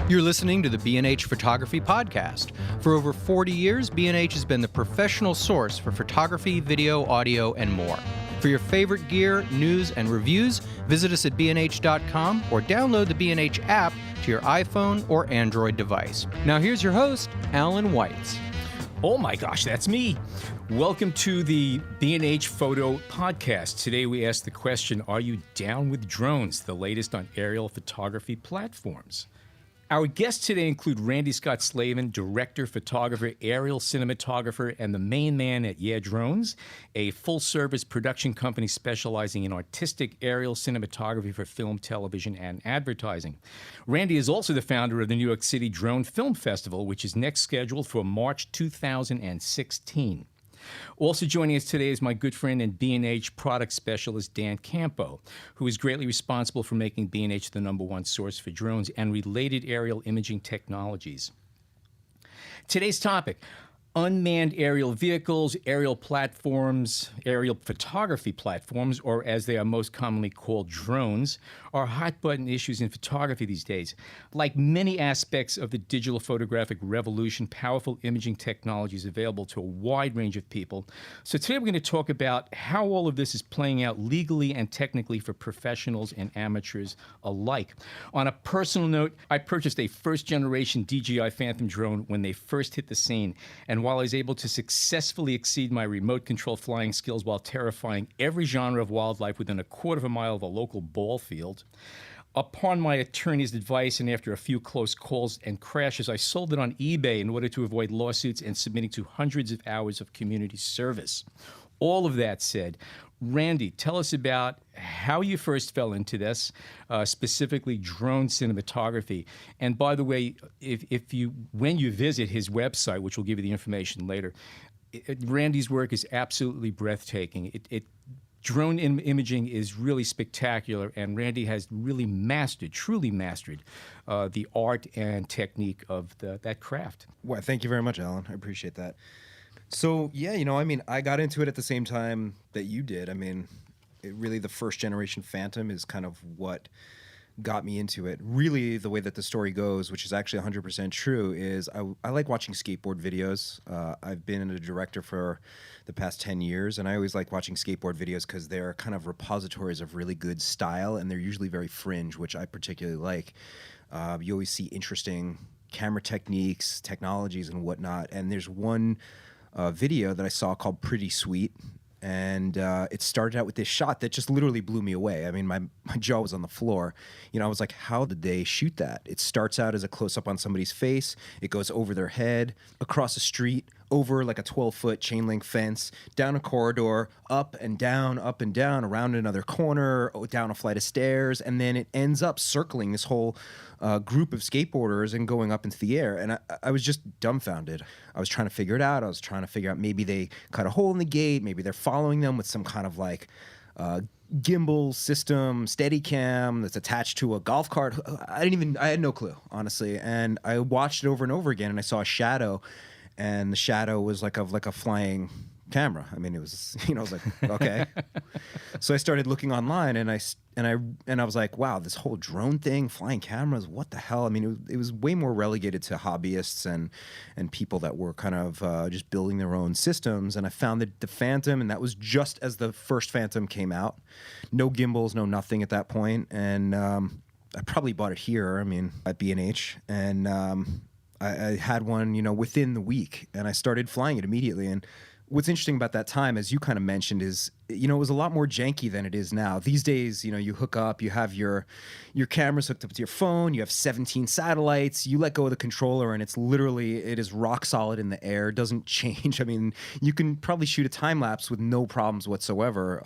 You're listening to the B&H Photography Podcast. For over 40 years, B&H has been the professional source for photography, video, audio, and more. For your favorite gear, news, and reviews, visit us at bnh.com or download the B&H app to your iPhone or Android device. Now here's your host, Allan Weitz. Oh my gosh, that's me. Welcome to the B&H Photo Podcast. Today we ask the question, are you down with drones, the latest on aerial photography platforms? Our guests today include Randy Scott Slavin, director, photographer, aerial cinematographer, and the main man at Yeah Drones, a full-service production company specializing in artistic aerial cinematography for film, television, and advertising. Randy is also the founder of the New York City Drone Film Festival, which is next scheduled for March 2016. Also joining us today is my good friend and B&H product specialist, Dan Campo, who is greatly responsible for making B&H the #1 source for drones and related aerial imaging technologies. Today's topic: unmanned aerial vehicles, aerial platforms, aerial photography platforms, or as they are most commonly called, drones, are hot-button issues in photography these days. Like many aspects of the digital photographic revolution, powerful imaging technology is available to a wide range of people. So today we're going to talk about how all of this is playing out legally and technically for professionals and amateurs alike. On a personal note, I purchased a first-generation DJI Phantom drone when they first hit the scene, and while I was able to successfully exceed my remote control flying skills while terrifying every genre of wildlife within a quarter of a mile of a local ball field, upon my attorney's advice and after a few close calls and crashes, I sold it on eBay in order to avoid lawsuits and submitting to hundreds of hours of community service. All of that said, Randy, tell us about how you first fell into this, specifically drone cinematography. And by the way, when you visit his website, which we'll give you the information later, Randy's work is absolutely breathtaking. Drone imaging is really spectacular, and Randy has really truly mastered the art and technique of that craft. Well, thank you very much, Allan. I appreciate that. So, yeah, I got into it at the same time that you did. Really the first generation Phantom is kind of what got me into it. Really, the way that the story goes, which is actually 100% true, is I like watching skateboard videos. I've been a director for the past 10 years, and I always like watching skateboard videos because they're kind of repositories of really good style, and they're usually very fringe, which I particularly like. You always see interesting camera techniques, technologies, and whatnot, and there's one video that I saw called Pretty Sweet, and it started out with this shot that just literally blew me away. My jaw was on the floor. I was like, how did they shoot that? It starts out as a close-up on somebody's face. It goes over their head, across a street, over like a 12-foot chain link fence, down a corridor, up and down, around another corner, down a flight of stairs, and then it ends up circling this whole group of skateboarders and going up into the air. And I was just dumbfounded. I was trying to figure it out. I was trying to figure out maybe they cut a hole in the gate, maybe they're following them with some kind of like gimbal system, Steadicam that's attached to a golf cart. I had no clue, honestly. And I watched it over and over again, and I saw a shadow, and the shadow was like a flying camera. It was, I was like, okay. So I started looking online, and I was like, wow, this whole drone thing, flying cameras, what the hell? It was way more relegated to hobbyists and people that were kind of just building their own systems. And I found the Phantom, and that was just as the first Phantom came out. No gimbals, no nothing at that point. And I probably bought it here, at B&H. And I had one, within the week, and I started flying it immediately. And what's interesting about that time, as you kind of mentioned, is, it was a lot more janky than it is now. These days, you hook up, you have your cameras hooked up to your phone, you have 17 satellites, you let go of the controller, and it is rock solid in the air, doesn't change. You can probably shoot a time lapse with no problems whatsoever,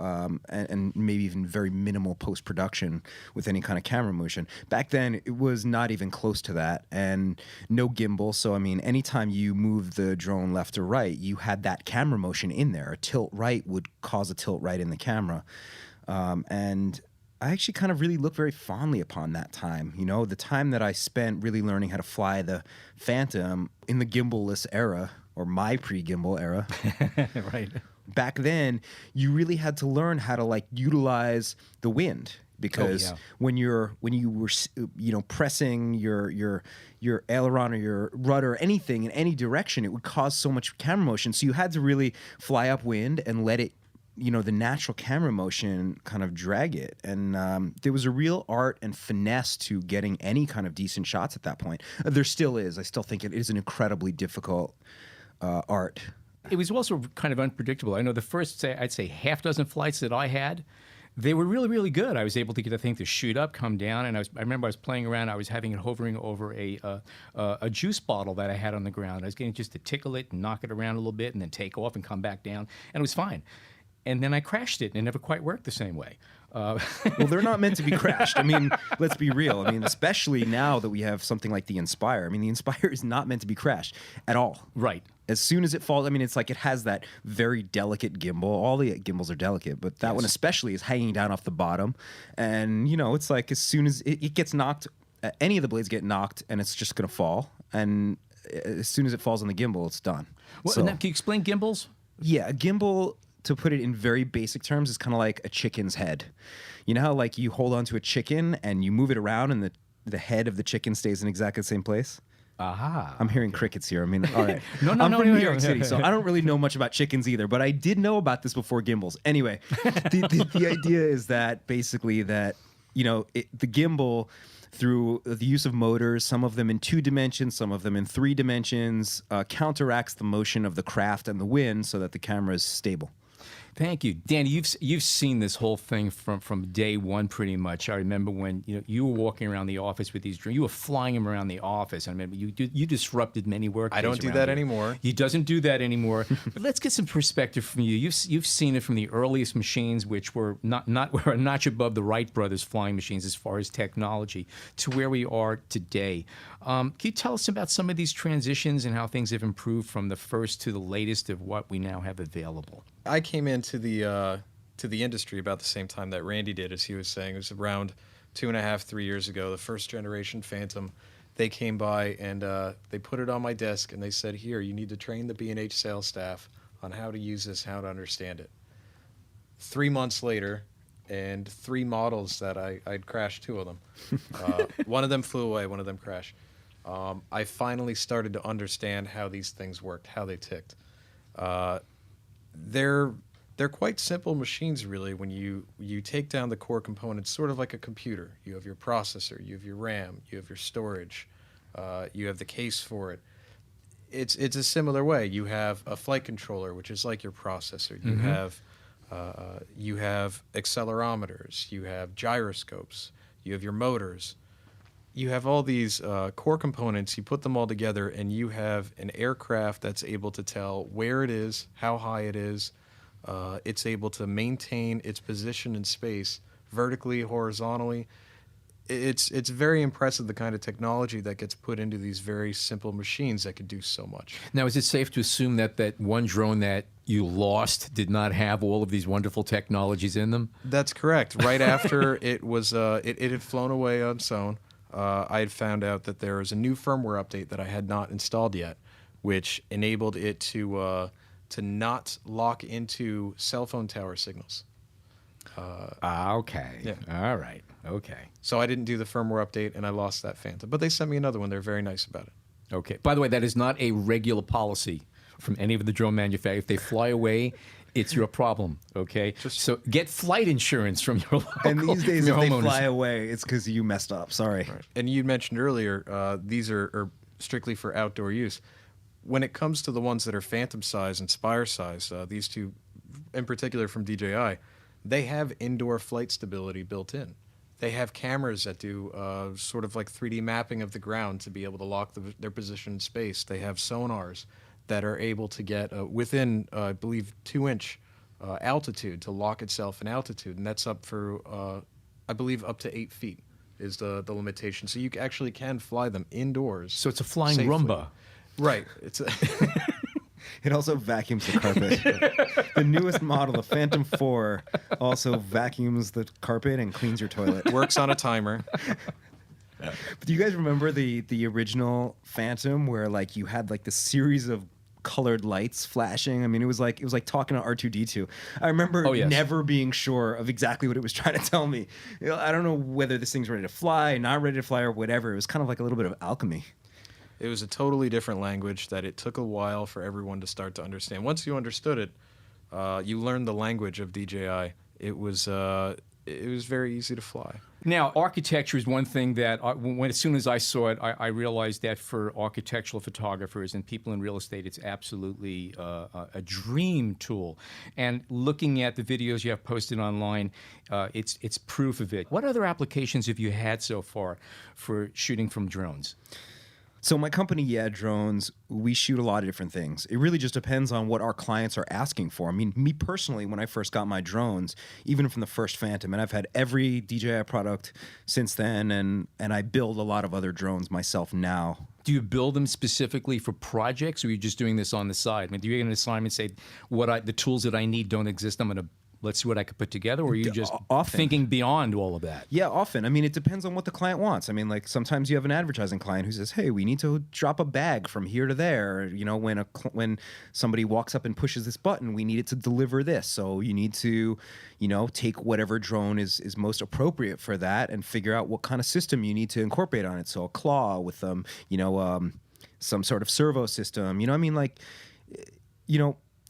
and maybe even very minimal post-production with any kind of camera motion. Back then, it was not even close to that, and no gimbal. So, anytime you move the drone left or right, you had that camera motion in there. A tilt right would cause a tilt right in the camera. And I actually kind of really look very fondly upon that time. The time that I spent really learning how to fly the Phantom in the gimbal-less era, or my pre-gimbal era. Right. Back then, you really had to learn how to utilize the wind. because yeah. when you were pressing your aileron or your rudder or anything in any direction, it would cause so much camera motion. So you had to really fly upwind and let it, the natural camera motion kind of drag it. And there was a real art and finesse to getting any kind of decent shots at that point. There still is. I still think it is an incredibly difficult art. It was also kind of unpredictable. I know the first, I'd say, half dozen flights that I had, they were really, really good. I was able to get the thing to shoot up, come down, and I remember I was playing around. I was having it hovering over a juice bottle that I had on the ground. I was getting just to tickle it and knock it around a little bit and then take off and come back down, and it was fine. And then I crashed it, and it never quite worked the same way. Well, they're not meant to be crashed. I mean, let's be real. I mean, especially now that we have something like the Inspire. I mean, the Inspire is not meant to be crashed at all. Right. As soon as it falls, I mean, it's like it has that very delicate gimbal. All the gimbals are delicate, but that one especially is hanging down off the bottom. And, it's like as soon as it gets knocked, any of the blades get knocked, and it's just going to fall. And as soon as it falls on the gimbal, it's done. Well, So, can you explain gimbals? yeah, a gimbal, to put it in very basic terms, is kind of like a chicken's head. You know how like you hold onto a chicken and you move it around and the head of the chicken stays in exactly the same place? Aha. I'm hearing crickets here. I mean, all right. No, I'm from New no. York City, so I don't really know much about chickens either, but I did know about this before gimbals. Anyway, the idea is that basically that, the gimbal, through the use of motors, some of them in 2 dimensions, some of them in 3 dimensions, counteracts the motion of the craft and the wind so that the camera is stable. Thank you, Danny. You've seen this whole thing from day one, pretty much. I remember when you were walking around the office with these drones. You were flying them around the office. I remember you disrupted many work. I don't do that anymore. He doesn't do that anymore. But let's get some perspective from you. You've seen it from the earliest machines, which were were a notch above the Wright brothers flying machines as far as technology, to where we are today. Can you tell us about some of these transitions and how things have improved from the first to the latest of what we now have available? I came into the industry about the same time that Randy did, as he was saying. It was around 2.5, 3 years ago. The first generation Phantom, they came by and they put it on my desk and they said, "Here, you need to train the B&H sales staff on how to use this, how to understand it." 3 months later, and 3 models that I'd crashed 2 of them. One of them flew away, one of them crashed. I finally started to understand how these things worked, how they ticked. They're quite simple machines, really, when you take down the core components, sort of like a computer. You have your processor, you have your RAM, you have your storage, you have the case for it. It's a similar way. You have a flight controller, which is like your processor. You have accelerometers, you have gyroscopes, you have your motors. You have all these core components, you put them all together, and you have an aircraft that's able to tell where it is, how high it is. It's able to maintain its position in space, vertically, horizontally. It's very impressive, the kind of technology that gets put into these very simple machines that could do so much. Now, is it safe to assume that one drone that you lost did not have all of these wonderful technologies in them? That's correct. Right after it was, it had flown away on its own. I had found out that there was a new firmware update that I had not installed yet, which enabled it to not lock into cell phone tower signals. Okay. Yeah. All right. Okay. So I didn't do the firmware update, and I lost that Phantom. But they sent me another one. They're very nice about it. Okay. By the way, that is not a regular policy from any of the drone manufacturers. If they fly away, it's your problem, okay? So get flight insurance from your local And these days, if your they homeowners. fly away, it's because you messed up. Sorry. Right. And you mentioned earlier, these are strictly for outdoor use. When it comes to the ones that are Phantom size and Spire size, these two in particular from DJI, they have indoor flight stability built in. They have cameras that do sort of like 3D mapping of the ground to be able to lock their position in space. They have sonars that are able to get within, I believe, 2-inch altitude to lock itself in altitude. And that's up for, I believe, up to 8 feet is the limitation. So you actually can fly them indoors. So it's a flying safely. Roomba. Right. It's It also vacuums the carpet. The newest model, the Phantom 4, also vacuums the carpet and cleans your toilet. works on a timer. But do you guys remember the original Phantom where like you had like the series of colored lights flashing. I mean, it was like talking to R2-D2. I remember never being sure of exactly what it was trying to tell me. I don't know whether this thing's ready to fly, not ready to fly, or whatever. It was kind of like a little bit of alchemy. It was a totally different language that it took a while for everyone to start to understand. Once you understood it, you learned the language of DJI. It was very easy to fly. Now, architecture is one thing that, as soon as I saw it, I realized that for architectural photographers and people in real estate, it's absolutely a dream tool. And looking at the videos you have posted online, it's proof of it. What other applications have you had so far for shooting from drones? So my company, Drones, we shoot a lot of different things. It really just depends on what our clients are asking for. I mean, me personally, when I first got my drones, even from the first Phantom, and I've had every DJI product since then, and I build a lot of other drones myself now. Do you build them specifically for projects, or are you just doing this on the side? I mean, do you get an assignment, say, the tools that I need don't exist, I'm going to let's see what I could put together, or are you just thinking beyond all of that? Yeah, often. I mean, it depends on what the client wants. I mean, like sometimes you have an advertising client who says, hey, we need to drop a bag from here to there. You know, when somebody walks up and pushes this button, we need it to deliver this. So you need to, take whatever drone is most appropriate for that and figure out what kind of system you need to incorporate on it. So a claw with some sort of servo system.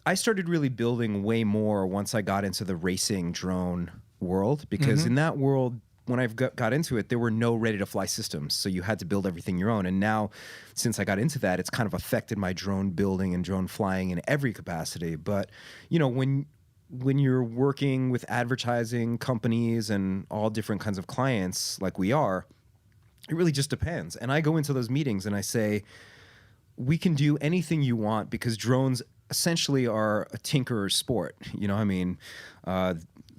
I started really building way more once I got into the racing drone world, because in that world, when I got into it, there were no ready-to-fly systems, so you had to build everything your own. And now, since I got into that, it's kind of affected my drone building and drone flying in every capacity. But, when you're working with advertising companies and all different kinds of clients like we are, it really just depends. And I go into those meetings and I say, we can do anything you want, because drones essentially are a tinkerer's sport.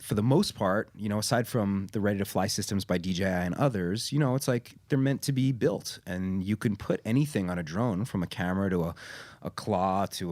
For the most part, aside from the ready-to-fly systems by DJI and others, it's like they're meant to be built, and you can put anything on a drone, from a camera to a claw to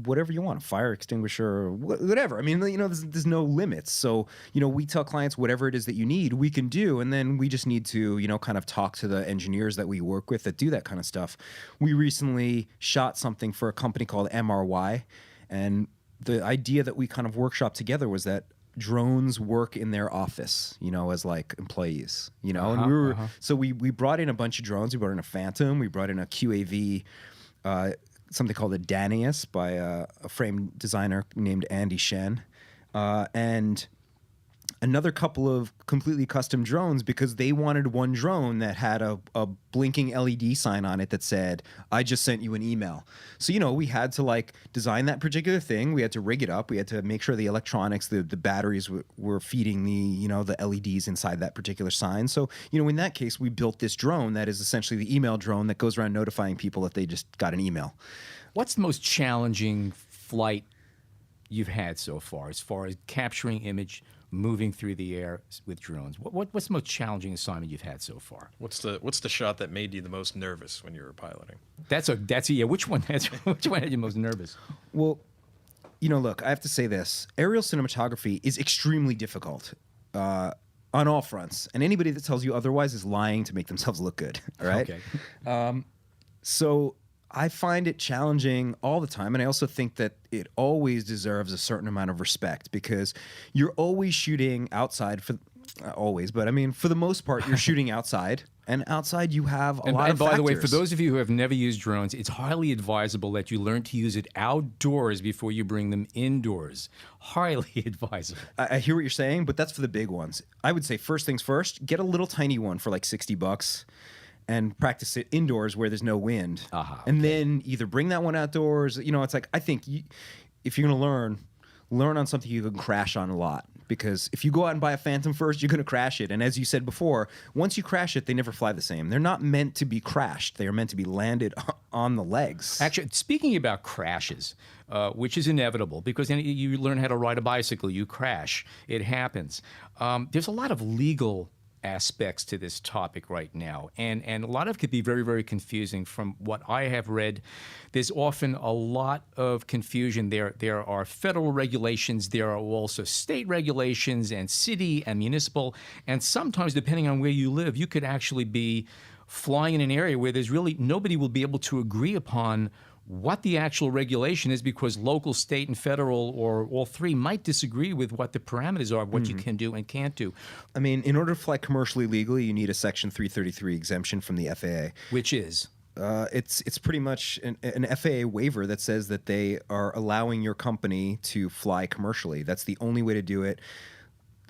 whatever you want, a fire extinguisher, whatever. There's no limits. So, we tell clients whatever it is that you need, we can do, and then we just need to, kind of talk to the engineers that we work with that do that kind of stuff. We recently shot something for a company called MRY, and the idea that we kind of workshopped together was that drones work in their office, as like employees, and so we brought in a bunch of drones. We brought in a Phantom, we brought in a QAV, something called a Danius by a frame designer named Andy Shen, and another couple of completely custom drones, because they wanted one drone that had a blinking LED sign on it that said, I just sent you an email. So, we had to design that particular thing. We had to rig it up. We had to make sure the electronics, the batteries were feeding the LEDs inside that particular sign. So, in that case, we built this drone that is essentially the email drone that goes around notifying people that they just got an email. What's the most challenging flight you've had so far as capturing image, moving through the air with drones? What's the most challenging assignment you've had so far? What's the shot that made you the most nervous when you were piloting? Which one had you most nervous? Well, look, I have to say this. Aerial cinematography is extremely difficult on all fronts, and anybody that tells you otherwise is lying to make themselves look good, all right? Okay. So I find it challenging all the time, and I also think that it always deserves a certain amount of respect, because you're always shooting outside for the most part, you're shooting outside, and outside you have a lot of by factors. the way, for those of you who have never used drones, it's highly advisable that you learn to use it outdoors before you bring them indoors. Highly advisable. I hear what you're saying, but that's for the big ones. I would say first things first, get a little tiny one for like $60 and practice it indoors where there's no wind. And then either bring that one outdoors. It's like, I think if you're going to learn on something you can crash on a lot. Because if you go out and buy a Phantom first, you're going to crash it. And as you said before, once you crash it, they never fly the same. They're not meant to be crashed. They are meant to be landed on the legs. Actually, speaking about crashes, which is inevitable, because then you learn how to ride a bicycle, you crash, it happens. There's a lot of legal aspects to this topic right now, and a lot of it could be very, very confusing. From what I have read, there's often a lot of confusion. There are federal regulations, there are also state regulations, and city and municipal, and sometimes, depending on where you live, you could actually be flying in an area where there's really nobody will be able to agree upon what the actual regulation is, because local, state, and federal, or all three, might disagree with what the parameters are of what you can do and can't do. I mean, in order to fly commercially legally, you need a Section 333 exemption from the FAA. Which is? It's pretty much an FAA waiver that says that they are allowing your company to fly commercially. That's the only way to do it.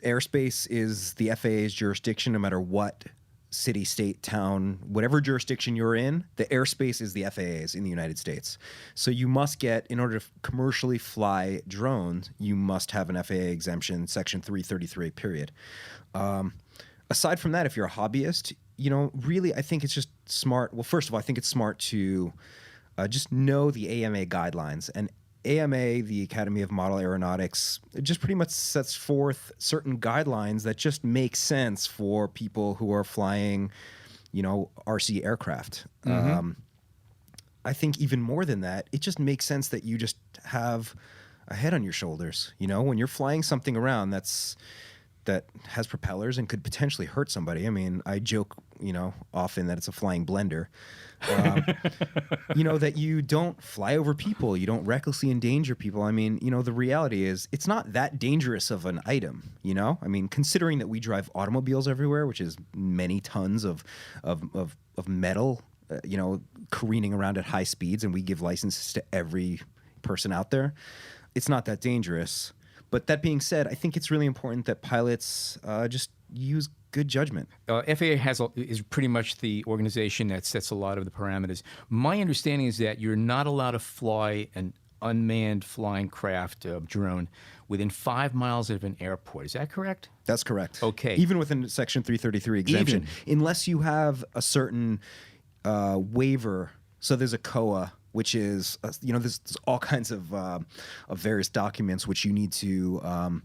Airspace is the FAA's jurisdiction, no matter what city, state, town, whatever jurisdiction you're in. The airspace is the FAA's in the United States. So you must get, in order to commercially fly drones, you must have an FAA exemption, Section 333, period. Aside from that, if you're a hobbyist, really, I think it's just smart. Well, first of all, I think it's smart to just know the AMA guidelines. And AMA, the Academy of Model Aeronautics, it just pretty much sets forth certain guidelines that just make sense for people who are flying, RC aircraft. I think even more than that, it just makes sense that you just have a head on your shoulders. When you're flying something around that has propellers and could potentially hurt somebody. I mean, I joke, often that it's a flying blender. That you don't fly over people, you don't recklessly endanger people. I mean, the reality is it's not that dangerous of an item, I mean, considering that we drive automobiles everywhere, which is many tons of metal, careening around at high speeds, and we give licenses to every person out there. It's not that dangerous. But that being said, I think it's really important that pilots just use good judgment. FAA is pretty much the organization that sets a lot of the parameters. My understanding is that you're not allowed to fly an unmanned flying craft, drone, within 5 miles of an airport. Is that correct? That's correct. Okay. Even within Section 333 exemption. Unless you have a certain waiver. So there's a COA, which is, there's all kinds of various documents which you need to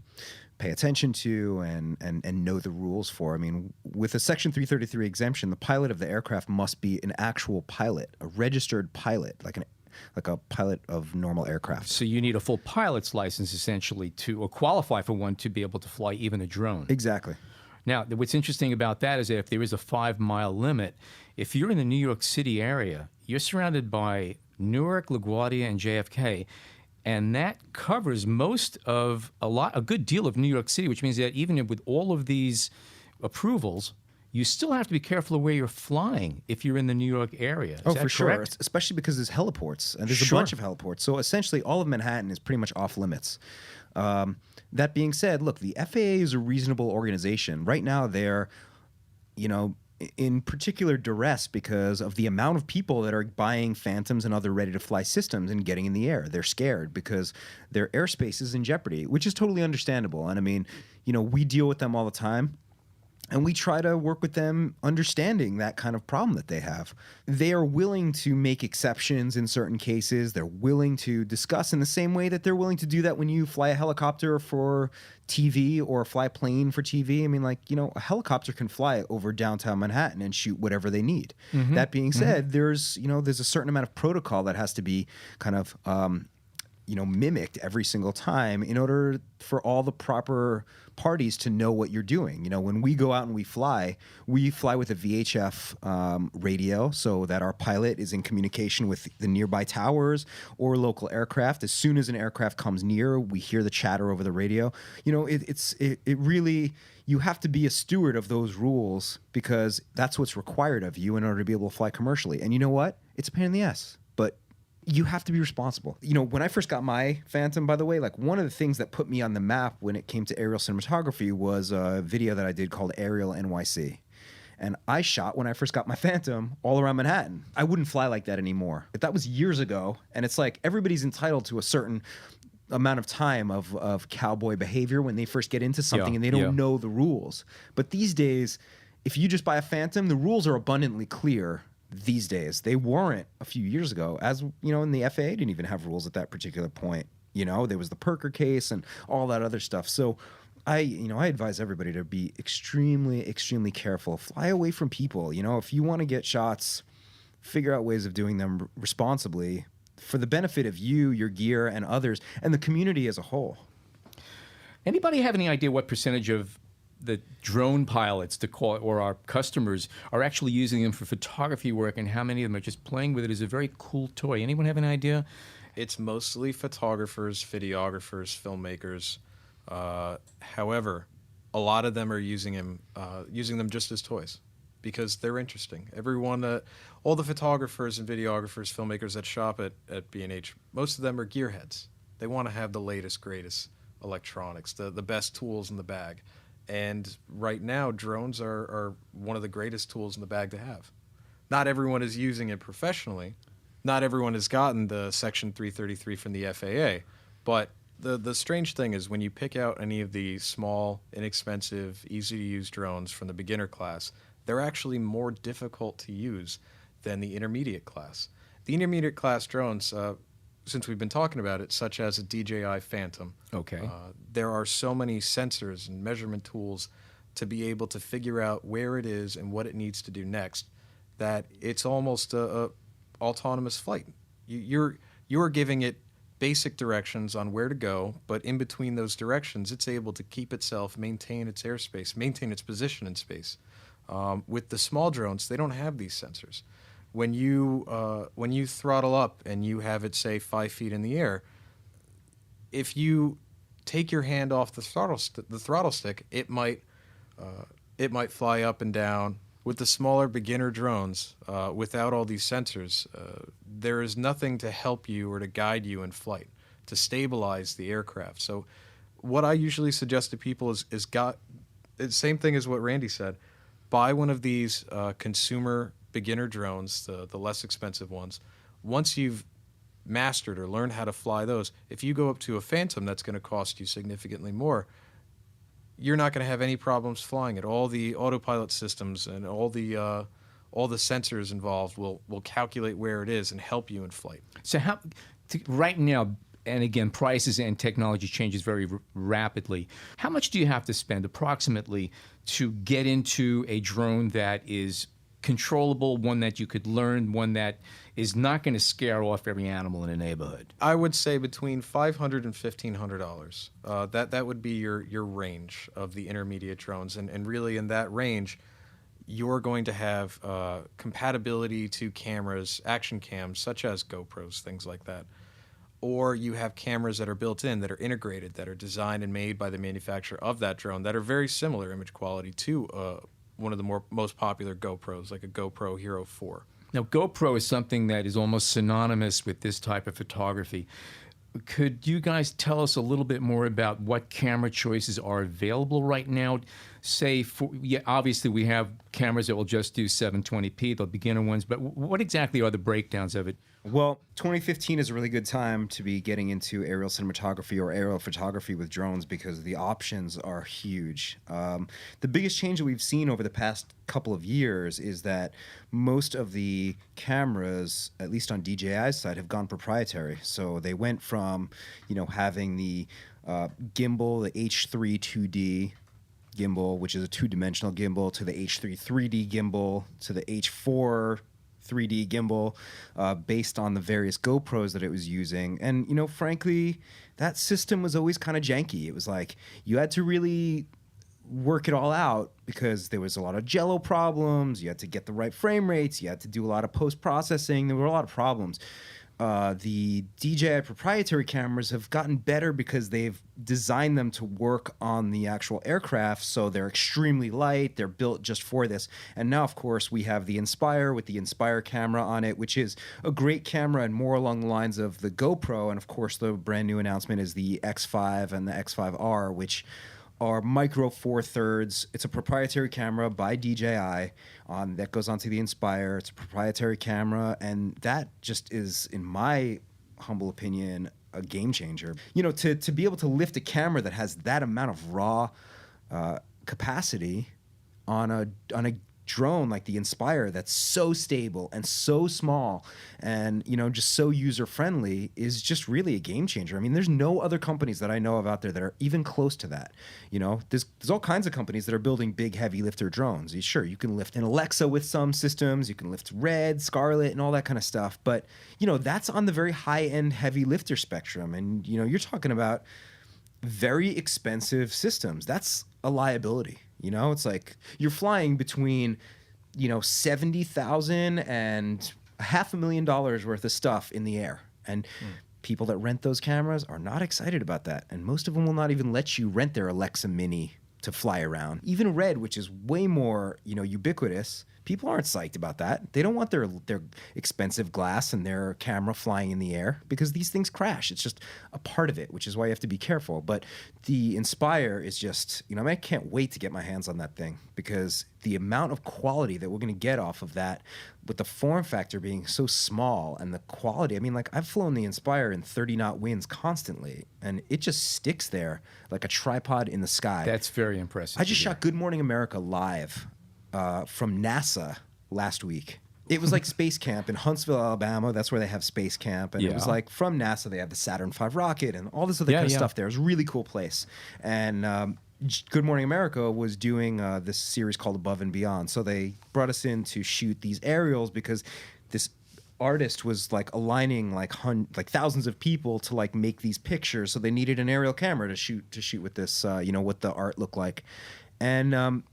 pay attention to and know the rules for. I mean, with a Section 333 exemption, the pilot of the aircraft must be an actual pilot, a registered pilot, like a pilot of normal aircraft. So you need a full pilot's license, essentially, or qualify for one to be able to fly even a drone. Exactly. Now, what's interesting about that is that if there is a 5-mile limit, if you're in the New York City area, you're surrounded by Newark, LaGuardia, and JFK, and that covers a good deal of New York City, which means that even with all of these approvals, you still have to be careful of where you're flying if you're in the New York area. Is that for sure, correct? especially because there's heliports, and there's a bunch of heliports. So essentially, all of Manhattan is pretty much off limits. That being said, look, the FAA is a reasonable organization. Right now, they're, in particular duress because of the amount of people that are buying Phantoms and other ready-to-fly systems and getting in the air. They're scared because their airspace is in jeopardy, which is totally understandable. And I mean, we deal with them all the time. And we try to work with them understanding that kind of problem that they have. They are willing to make exceptions in certain cases. They're willing to discuss in the same way that they're willing to do that when you fly a helicopter for TV or fly a plane for TV. I mean, a helicopter can fly over downtown Manhattan and shoot whatever they need. That being said, there's a certain amount of protocol that has to be kind of mimicked every single time in order for all the proper parties to know what you're doing. When we go out and we fly with a VHF radio so that our pilot is in communication with the nearby towers or local aircraft. As soon as an aircraft comes near, we hear the chatter over the radio. It really, you have to be a steward of those rules because that's what's required of you in order to be able to fly commercially. And you know what? It's a pain in the ass, but you have to be responsible. When I first got my Phantom, by the way, one of the things that put me on the map when it came to aerial cinematography was a video that I did called Aerial NYC. And I shot, when I first got my Phantom, all around Manhattan. I wouldn't fly like that anymore. But that was years ago, and it's like everybody's entitled to a certain amount of time of cowboy behavior when they first get into something and they don't know the rules. But these days, if you just buy a Phantom, the rules are abundantly clear. These days, they weren't a few years ago, as and the FAA didn't even have rules at that particular point. There was the Perker case and all that other stuff. So I advise everybody to be extremely, extremely careful. Fly away from people. If you want to get shots, figure out ways of doing them responsibly for the benefit of you, your gear, and others, and the community as a whole. Anybody have any idea what percentage of the drone pilots, to call it, or our customers are actually using them for photography work, and how many of them are just playing with it as a very cool toy? Anyone have an idea? It's mostly photographers, videographers, filmmakers. However, a lot of them are using them just as toys because they're interesting. Everyone, all the photographers and videographers, filmmakers that shop at B&H, most of them are gearheads. They want to have the latest, greatest electronics, the best tools in the bag. And right now, drones are one of the greatest tools in the bag to have. Not everyone is using it professionally. Not everyone has gotten the Section 333 from the FAA. But the strange thing is when you pick out any of the small, inexpensive, easy-to-use drones from the beginner class, they're actually more difficult to use than the intermediate class. The intermediate class drones, since we've been talking about it, such as a DJI Phantom. Okay. There are so many sensors and measurement tools to be able to figure out where it is and what it needs to do next, that it's almost a autonomous flight. You're giving it basic directions on where to go, but in between those directions, it's able to keep itself, maintain its airspace, maintain its position in space. With the small drones, they don't have these sensors. When you throttle up and you have it, say, 5 feet in the air, if you take your hand off the throttle stick, it might fly up and down. With the smaller beginner drones, without all these sensors, there is nothing to help you or to guide you in flight, to stabilize the aircraft. So what I usually suggest to people is it's the same thing as what Randy said. Buy one of these consumer beginner drones, the less expensive ones. Once you've mastered or learned how to fly those, if you go up to a Phantom that's going to cost you significantly more, you're not going to have any problems flying it. All the autopilot systems and all the sensors involved will calculate where it is and help you in flight. So right now, and again, prices and technology changes very rapidly. How much do you have to spend approximately to get into a drone that is controllable, one that you could learn, one that is not going to scare off every animal in a neighborhood? I would say between $500 and $1,500. That would be your range of the intermediate drones, and really in that range, you're going to have compatibility to cameras, action cams such as GoPros, things like that. Or you have cameras that are built in, that are integrated, that are designed and made by the manufacturer of that drone, that are very similar image quality to one of the most popular GoPros, like a GoPro Hero 4. Now, GoPro is something that is almost synonymous with this type of photography. Could you guys tell us a little bit more about what camera choices are available right now? Say, obviously we have cameras that will just do 720p, the beginner ones, but what exactly are the breakdowns of it? Well, 2015 is a really good time to be getting into aerial cinematography or aerial photography with drones because the options are huge. The biggest change that we've seen over the past couple of years is that most of the cameras, at least on DJI's side, have gone proprietary. So they went from, having the gimbal, the H3 2D gimbal, which is a two-dimensional gimbal, to the H3 3D gimbal, to the H4 3D gimbal, based on the various GoPros that it was using. And, frankly, that system was always kind of janky. It was like you had to really work it all out because there was a lot of jello problems. You had to get the right frame rates. You had to do a lot of post-processing. There were a lot of problems. The DJI proprietary cameras have gotten better because they've designed them to work on the actual aircraft, so they're extremely light. They're built just for this. And now, of course, we have the Inspire with the Inspire camera on it, which is a great camera and more along the lines of the GoPro. And, of course, the brand new announcement is the X5 and the X5R, which are micro four thirds. It's a proprietary camera by DJI that goes onto the Inspire. It's a proprietary camera, and that just is, in my humble opinion, a game changer. To be able to lift a camera that has that amount of raw capacity on a drone like the Inspire that's so stable and so small and just so user friendly is just really a game changer. I mean, there's no other companies that I know of out there that are even close to that. There's all kinds of companies that are building big heavy lifter drones. Sure, you can lift an Alexa with some systems, you can lift Red, Scarlet, and all that kind of stuff, but that's on the very high end heavy lifter spectrum, and you're talking about very expensive systems. That's a liability. You know, it's like you're flying between, $70,000 and $500,000 worth of stuff in the air. And people that rent those cameras are not excited about that. And most of them will not even let you rent their Alexa Mini to fly around. Even Red, which is way more, ubiquitous, people aren't psyched about that. They don't want their expensive glass and their camera flying in the air because these things crash. It's just a part of it, which is why you have to be careful. But the Inspire is just, I can't wait to get my hands on that thing because the amount of quality that we're going to get off of that with the form factor being so small and the quality, I've flown the Inspire in 30-knot winds constantly and it just sticks there like a tripod in the sky. That's very impressive. I just shot Good Morning America live from NASA last week. It was like Space Camp in Huntsville, Alabama. That's where they have Space Camp. And it was like from NASA, they have the Saturn V rocket and all this other kind of stuff there. It was a really cool place. And Good Morning America was doing this series called Above and Beyond. So they brought us in to shoot these aerials because this artist was like aligning like thousands of people to like make these pictures. So they needed an aerial camera to shoot with this, what the art looked like. And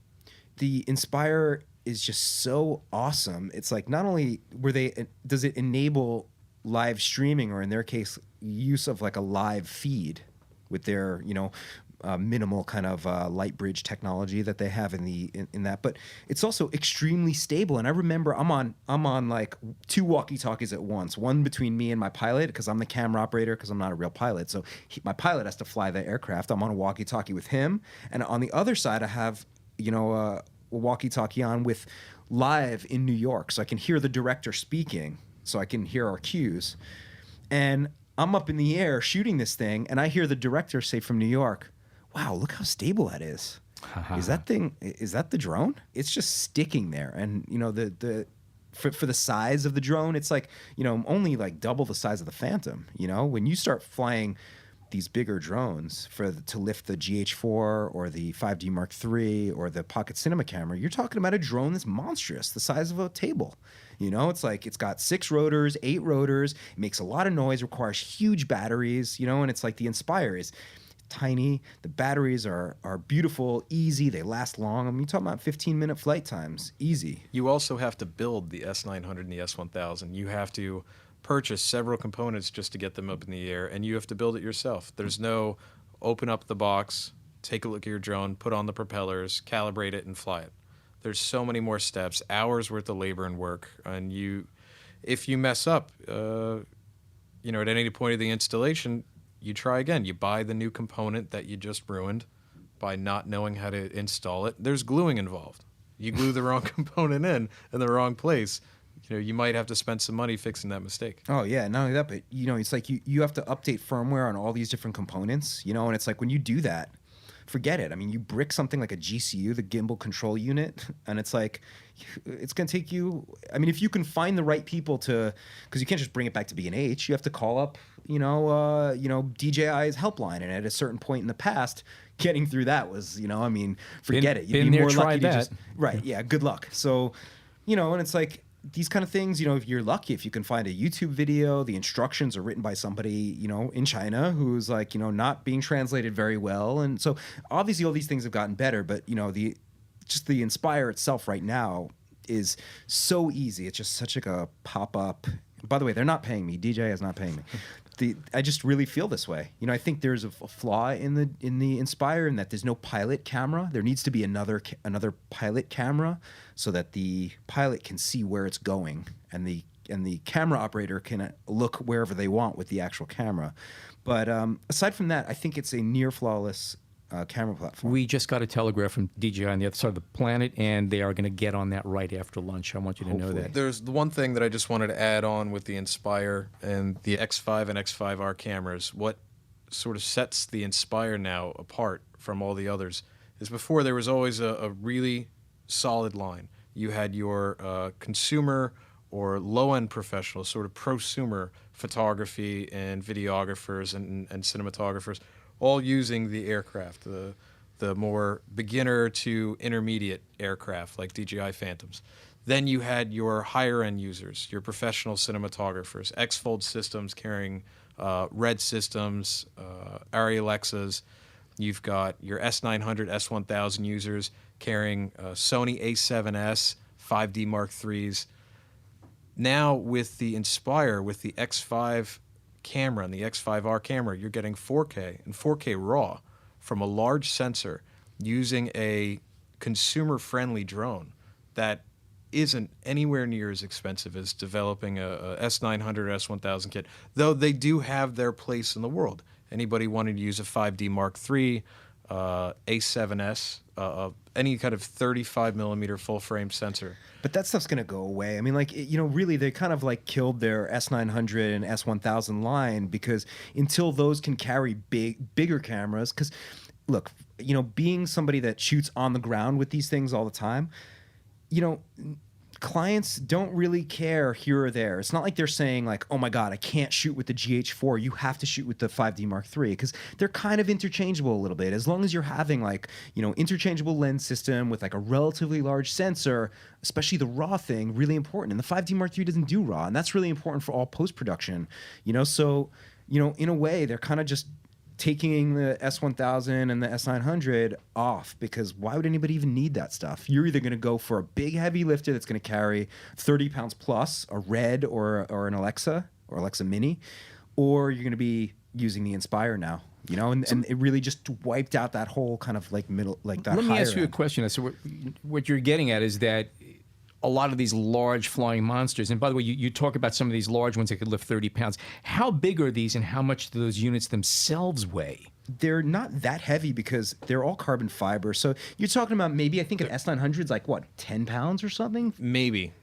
the Inspire is just so awesome. It's like not only does it enable live streaming, or in their case, use of like a live feed with their minimal kind of light bridge technology that they have in that, but it's also extremely stable. And I remember I'm on like two walkie-talkies at once, one between me and my pilot because I'm the camera operator because I'm not a real pilot. So my pilot has to fly the aircraft. I'm on a walkie-talkie with him, and on the other side I have a walkie-talkie on with live in New York, so I can hear the director speaking, so I can hear our cues. And I'm up in the air shooting this thing, and I hear the director say from New York, "Wow, look how stable that is." Is that the drone? It's just sticking there. And for the size of the drone, it's like, only like double the size of the Phantom. When you start flying these bigger drones to lift the GH4 or the 5D Mark III or the Pocket Cinema camera, you're talking about a drone that's monstrous, the size of a table. It's like it's got 6 rotors, 8 rotors, it makes a lot of noise, requires huge batteries, and it's like the Inspire is tiny, the batteries are beautiful, easy, they last long. You're talking about 15-minute flight times, easy. You also have to build the S900 and the S1000. You have to purchase several components just to get them up in the air, and you have to build it yourself. There's no open up the box, take a look at your drone, put on the propellers, calibrate it, and fly it. There's so many more steps, hours worth of labor and work, and if you mess up, at any point of the installation, you try again. You buy the new component that you just ruined by not knowing how to install it. There's gluing involved. You glue the wrong component in the wrong place, you might have to spend some money fixing that mistake. Oh, yeah. Not only that, but, it's like you have to update firmware on all these different components, and it's like when you do that, forget it. You brick something like a GCU, the gimbal control unit, and it's like, it's going to take you, if you can find the right people because you can't just bring it back to B&H, you have to call up, DJI's helpline. And at a certain point in the past, getting through that was, forget it. You'd be more lucky to just, right. Yeah. Good luck. So, and it's like, these kind of things, if you're lucky, if you can find a YouTube video, the instructions are written by somebody, in China who's like, not being translated very well. And so obviously all these things have gotten better, but the Inspire itself right now is so easy. It's just such like a pop-up. By the way, they're not paying me. DJI is not paying me. I just really feel this way. I think there's a flaw in the Inspire in that there's no pilot camera. There needs to be another pilot camera so that the pilot can see where it's going and the camera operator can look wherever they want with the actual camera. But aside from that, I think it's a near flawless camera platform. We just got a telegraph from DJI on the other side of the planet, and they are going to get on that right after lunch. I want you to know that. There's the one thing that I just wanted to add on with the Inspire and the X5 and X5R cameras. What sort of sets the Inspire now apart from all the others is before there was always a really solid line. You had your consumer or low-end professional, sort of prosumer photography and videographers and cinematographers, all using the aircraft, the more beginner to intermediate aircraft like DJI Phantoms. Then you had your higher-end users, your professional cinematographers, X-Fold systems carrying Red systems, Arri Alexas. You've got your S900, S1000 users carrying Sony A7S, 5D Mark IIIs. Now with the Inspire, with the X5 camera and the X5R camera, you're getting 4K and 4K RAW from a large sensor using a consumer-friendly drone that isn't anywhere near as expensive as developing a S900 S1000 kit, though they do have their place in the world. Anybody wanting to use a 5D Mark III, A7S, any kind of 35 millimeter full frame sensor. But that stuff's going to go away. I mean, like, really, they kind of like killed their S900 and S1000 line because until those can carry bigger cameras, because look, being somebody that shoots on the ground with these things all the time, clients don't really care here or there. It's not like they're saying like, oh my God, I can't shoot with the GH4. You have to shoot with the 5D Mark III, because they're kind of interchangeable a little bit. As long as you're having like, interchangeable lens system with like a relatively large sensor, especially the RAW thing, really important. And the 5D Mark III doesn't do RAW, and that's really important for all post-production. So, in a way, they're kind of just taking the S1000 and the S900 off, because why would anybody even need that stuff? You're either going to go for a big heavy lifter that's going to carry 30 pounds plus, a Red or an Alexa or Alexa Mini, or you're going to be using the Inspire now. And it really just wiped out that whole kind of like middle, like that. Let me ask you a end. question. So what you're getting at is that a lot of these large flying monsters, and by the way, you talk about some of these large ones that could lift 30 pounds. How big are these, and how much do those units themselves weigh? They're not that heavy because they're all carbon fiber. So you're talking about maybe, I think an S900 is like, what, 10 pounds or something? Maybe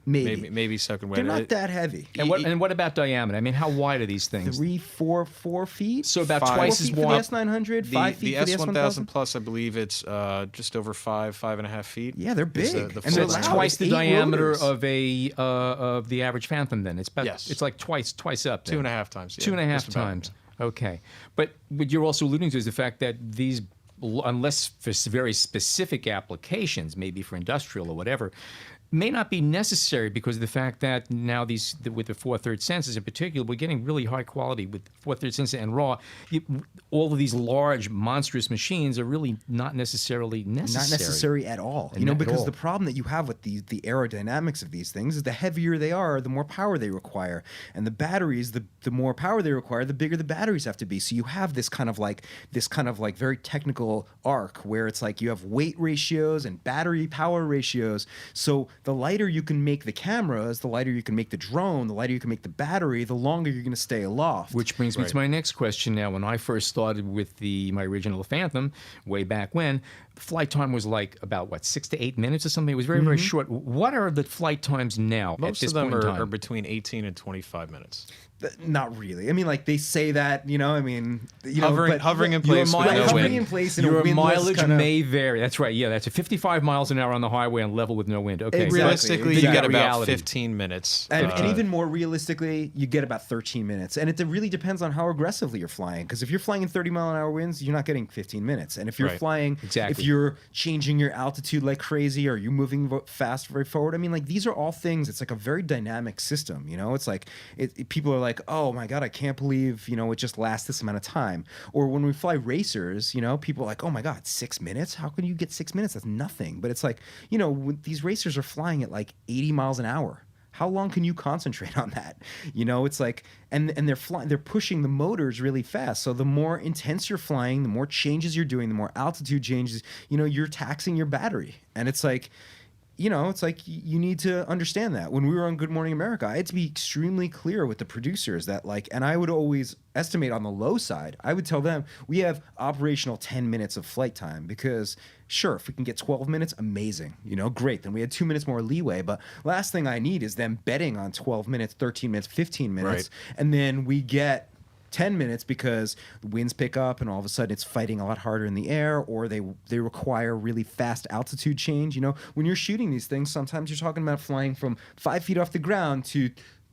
second weight. They're not that heavy. And what about diameter? I mean, how wide are these things? 4 feet? So about Five. twice as 4 feet wide. for the S900, 5 feet the for the S1000 S1000? Plus, I believe it's just over 5.5 feet. Yeah, they're is big. the And So they're it's loud. twice the 8 diameter rotors. of the average Phantom. Then it's about, Yes. it's like twice up. Then. 2.5 times. Yeah, 2.5 just about. times. Okay, but what you're also alluding to is the fact that these, unless for very specific applications, maybe for industrial or whatever, may not be necessary because of the fact that now these, with the 4/3 sensors in particular, we're getting really high quality with 4/3 sensor and RAW. All of these large, monstrous machines are really not necessarily necessary. Not necessary at all. Not at because all. the problem that you have with the aerodynamics of these things is the heavier they are, the more power they require. And the batteries, the more power they require, the bigger the batteries have to be. So you have this kind of like very technical arc where it's like you have weight ratios and battery power ratios. So the lighter you can make the cameras, the lighter you can make the drone, the lighter you can make the battery, the longer you're going to stay aloft. Which brings me to my next question now. When I first started with my original Phantom, way back when, flight time was like about, 6 to 8 minutes or something? It was very, very short. What are the flight times now Most at this of them point in time? are between 18 and 25 minutes. Not really. I mean, like they say that, Hovering in place with no hovering wind. in place in a Your windless mileage kinda, may vary. That's right. Yeah, that's a 55 miles an hour on the highway on level with no wind. Okay. Exactly. Realistically, you Exactly. get about Reality. 15 minutes. and even more realistically, you get about 13 minutes. And it really depends on how aggressively you're flying. Because if you're flying in 30-mile-an-hour winds, you're not getting 15 minutes. And if you're Right. flying, Exactly. if you're changing your altitude like crazy, or you're moving fast, very forward, I mean, like these are all things. It's like a very dynamic system. It's like people are like, oh my God, I can't believe it just lasts this amount of time. Or when we fly racers, people are like, oh my God, 6 minutes? How can you get 6 minutes? That's nothing. But it's like, when these racers are flying at like 80 miles an hour. How long can you concentrate on that? It's like, and they're pushing the motors really fast. So the more intense you're flying, the more changes you're doing, the more altitude changes, you're taxing your battery. And it's like, it's like you need to understand that. When we were on Good Morning America, I had to be extremely clear with the producers that and I would always estimate on the low side. I would tell them we have operational 10 minutes of flight time because sure, if we can get 12 minutes, amazing, great. Then we had 2 minutes more leeway. But last thing I need is them betting on 12 minutes, 13 minutes, 15 minutes. Right. And then we get 10 minutes because the winds pick up and all of a sudden it's fighting a lot harder in the air, or they require really fast altitude change. When you're shooting these things, sometimes you're talking about flying from 5 feet off the ground to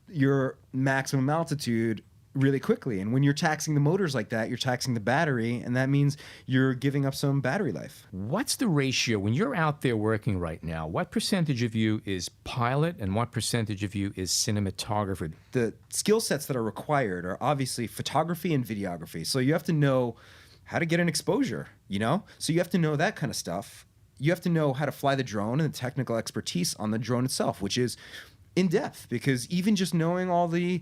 your maximum altitude really quickly. And when you're taxing the motors like that, you're taxing the battery, and that means you're giving up some battery life. What's the ratio when you're out there working right now? What percentage of you is pilot and what percentage of you is cinematographer? The skill sets that are required are obviously photography and videography. So you have to know how to get an exposure, you know? So you have to know that kind of stuff. You have to know how to fly the drone and the technical expertise on the drone itself, which is in depth, because even just knowing all the,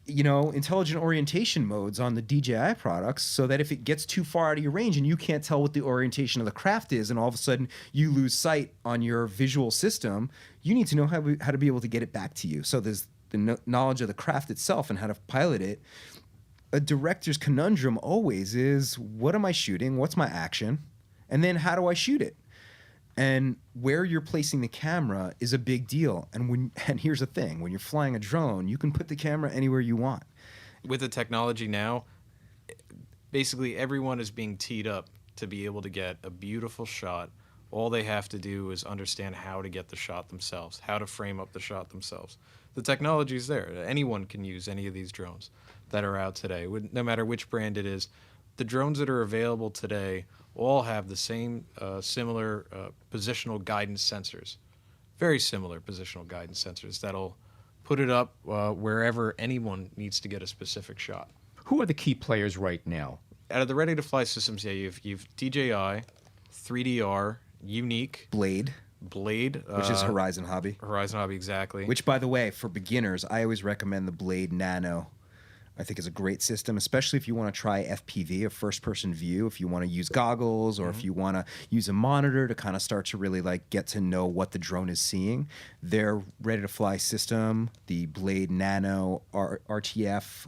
you know, intelligent orientation modes on the DJI products, so that if it gets too far out of your range and you can't tell what the orientation of the craft is, and all of a sudden you lose sight on your visual system, you need to know how to be able to get it back to you. So there's the knowledge of the craft itself and how to pilot it. A director's conundrum always is, what am I shooting? What's my action? And then how do I shoot it? And where you're placing the camera is a big deal. And here's the thing, when you're flying a drone, you can put the camera anywhere you want. With the technology now, basically everyone is being teed up to be able to get a beautiful shot. All they have to do is understand how to get the shot themselves, how to frame up the shot themselves. The technology is there. Anyone can use any of these drones that are out today, no matter which brand it is. The drones that are available today all have the same similar positional guidance sensors, very similar positional guidance sensors that'll put it up wherever anyone needs to get a specific shot. Who are the key players right now? Out of the ready-to-fly systems, yeah, you've DJI, 3DR, Unique, Blade, which is Horizon Hobby. Horizon Hobby, exactly. Which, by the way, for beginners, I always recommend the Blade Nano. I think it's a great system, especially if you want to try FPV, a first-person view, if you want to use goggles or if you want to use a monitor to kind of start to really like get to know what the drone is seeing. Their ready-to-fly system, the Blade Nano RTF,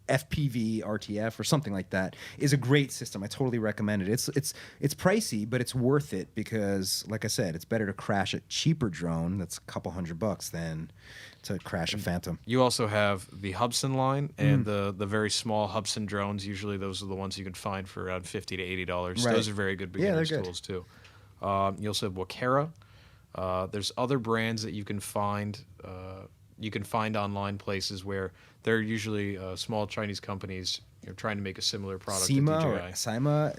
FPV RTF or something like that, is a great system. I totally recommend it. It's pricey, but it's worth it because, like I said, it's better to crash a cheaper drone that's a couple $100 than to crash a Phantom. You also have the Hubsan line and the very small Hubsan drones. Usually those are the ones you can find for around $50 to $80. Right. Those are very good beginner's they're good. tools too. You also have Wakera. There's other brands that you can find. You can find online places where they're usually small Chinese companies trying to make a similar product to DJI. SEMA?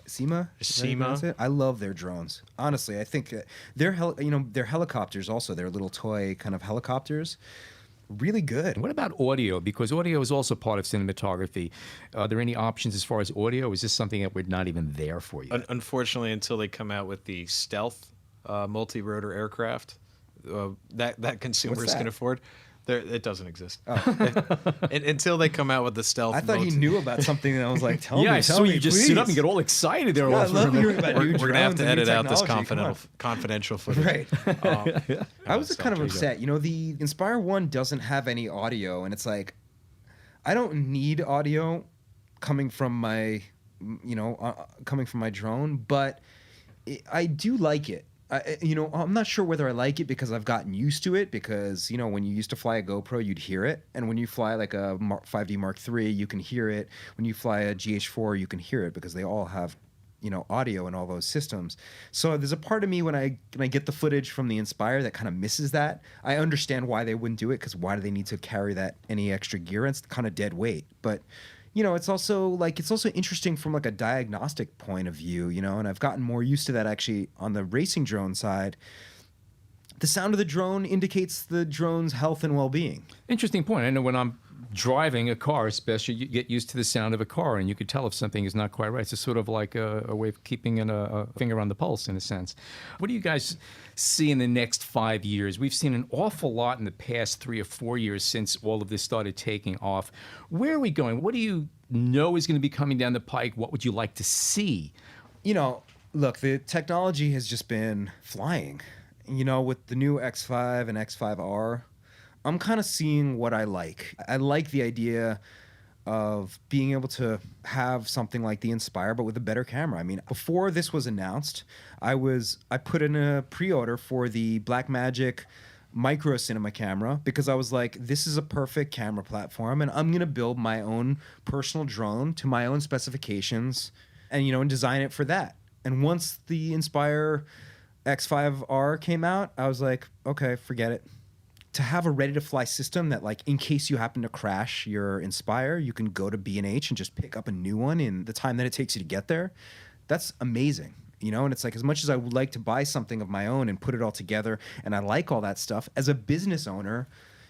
SEMA. I love their drones. Honestly, I think their helicopters also, their little toy kind of helicopters, really good. What about audio? Because audio is also part of cinematography. Are there any options as far as audio? Is this something that we're not even there for you? Unfortunately, until they come out with the stealth multi-rotor aircraft that consumers can afford. It doesn't exist. Until they come out with the stealth. I thought he knew about something, and I was like, tell me, I saw you just please. sit up and get all excited there. Yeah, I love hearing about new drones. We're going to have to and new edit out this technology. confidential footage. Right. I was kind of upset. You know, the Inspire 1 doesn't have any audio, and it's like, I don't need audio coming from my drone, but I do like it. I'm not sure whether I like it because I've gotten used to it, because, when you used to fly a GoPro, you'd hear it. And when you fly like a 5D Mark III, you can hear it. When you fly a GH4, you can hear it because they all have, audio in all those systems. So there's a part of me when I get the footage from the Inspire that kind of misses that. I understand why they wouldn't do it, because why do they need to carry any extra gear? It's kind of dead weight. But it's also interesting from like a diagnostic point of view, and I've gotten more used to that actually on the racing drone side. The sound of the drone indicates the drone's health and well-being. Interesting point. I know when I'm driving a car, especially, you get used to the sound of a car, and you could tell if something is not quite right. It's sort of like a way of keeping a finger on the pulse, in a sense. What do you guys see in the next 5 years? We've seen an awful lot in the past 3 or 4 years since all of this started taking off. Where are we going? What do you know is going to be coming down the pike? What would you like to see? Look, the technology has just been flying. With the new X5 and X5R, I'm kind of seeing what I like. I like the idea of being able to have something like the Inspire, but with a better camera. I mean, before this was announced, I put in a pre-order for the Blackmagic micro cinema camera, because I was like, this is a perfect camera platform, and I'm going to build my own personal drone to my own specifications and design it for that. And once the Inspire X5R came out, I was like, okay, forget it. To have a ready-to-fly system that, like, in case you happen to crash your Inspire, you can go to B&H and just pick up a new one in the time that it takes you to get there, that's amazing. And it's like, as much as I would like to buy something of my own and put it all together, and I like all that stuff, as a business owner,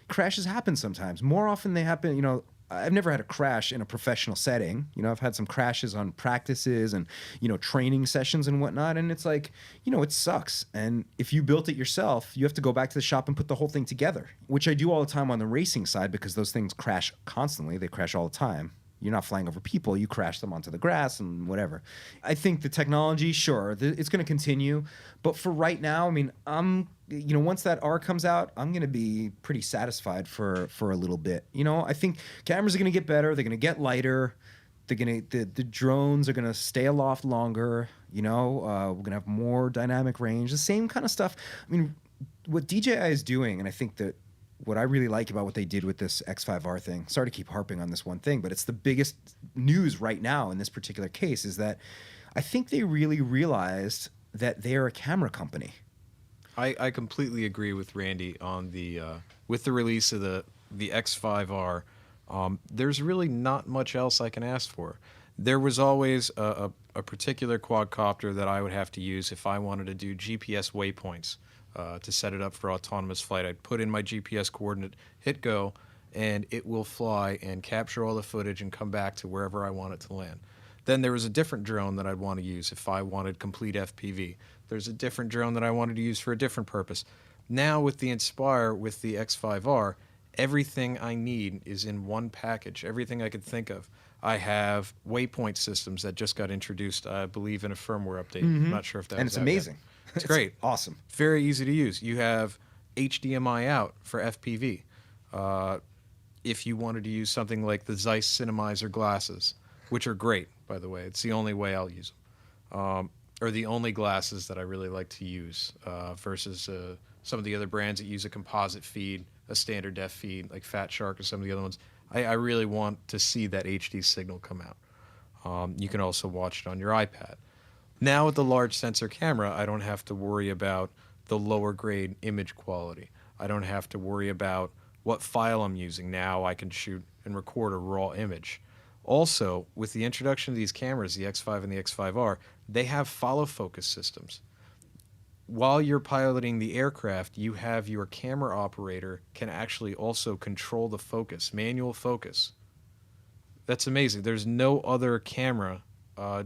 crashes happen sometimes. More often they happen, I've never had a crash in a professional setting. You know, I've had some crashes on practices and, you know, training sessions and whatnot. And it's like, you know, it sucks. And if you built it yourself, you have to go back to the shop and put the whole thing together, which I do all the time on the racing side because those things crash constantly. They crash all the time. You're not flying over people. You crash them onto the grass and whatever. I think the technology, sure, it's going to continue. But for right now, I mean, you know, once that R comes out, I'm going to be pretty satisfied for a little bit. You know, I think cameras are going to get better. They're going to get lighter. The drones are going to stay aloft longer. You know, we're going to have more dynamic range. The same kind of stuff. I mean, what DJI is doing, and I think that what I really like about what they did with this X5R thing, sorry to keep harping on this one thing, but it's the biggest news right now in this particular case, is that I think they really realized that they're a camera company. I completely agree with Randy on the with the release of the X5R. There's really not much else I can ask for. There was always a particular quadcopter that I would have to use if I wanted to do GPS waypoints. To set it up for autonomous flight. I'd put in my GPS coordinate, hit go, and it will fly and capture all the footage and come back to wherever I want it to land. Then there was a different drone that I'd want to use if I wanted complete FPV. There's a different drone that I wanted to use for a different purpose. Now with the Inspire, with the X5R, everything I need is in one package, everything I could think of. I have waypoint systems that just got introduced, I believe, in a firmware update. I'm not sure if that And was it's out yet. amazing. It's great. Awesome. Very easy to use. You have HDMI out for FPV. If you wanted to use something like the Zeiss Cinemizer glasses, which are great, by the way. It's the only way I'll use them. Or the only glasses that I really like to use versus some of the other brands that use a composite feed, a standard def feed, like Fat Shark or some of the other ones. I really want to see that HD signal come out. You can also watch it on your iPad. Now with the large sensor camera, I don't have to worry about the lower grade image quality. I don't have to worry about what file I'm using. Now I can shoot and record a raw image. Also, with the introduction of these cameras, the X5 and the X5R, they have follow focus systems. While you're piloting the aircraft, you have your camera operator can actually also control the focus, manual focus. That's amazing. There's no other camera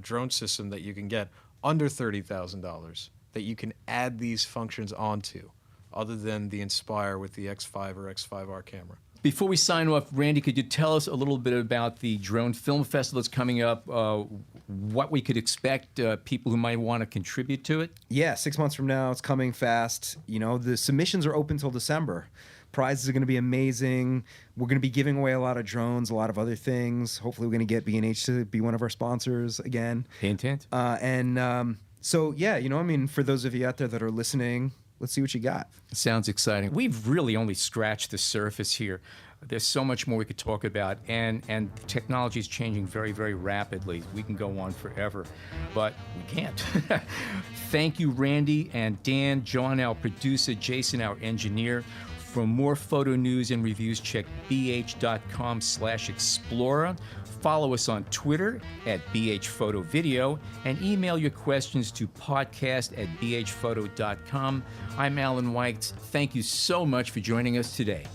drone system that you can get under $30,000 that you can add these functions onto, other than the Inspire with the X5 or X5R camera. Before we sign off, Randy, could you tell us a little bit about the Drone Film Festival that's coming up, what we could expect, people who might want to contribute to it? Yeah, 6 months from now, it's coming fast. You know, the submissions are open till December. Prizes are going to be amazing. We're going to be giving away a lot of drones, a lot of other things. Hopefully we're going to get B&H to be one of our sponsors again. Hint, hint. So, yeah, you know, I mean, for those of you out there that are listening, let's see what you got. Sounds exciting. We've really only scratched the surface here. There's so much more we could talk about, and technology is changing very, very rapidly. We can go on forever, but we can't. Thank you, Randy and Dan, John, our producer, Jason, our engineer. For more photo news and reviews, check bh.com/explorer. Follow us on Twitter at bhphotovideo and email your questions to podcast@bhphoto.com. I'm Allan White. Thank you so much for joining us today.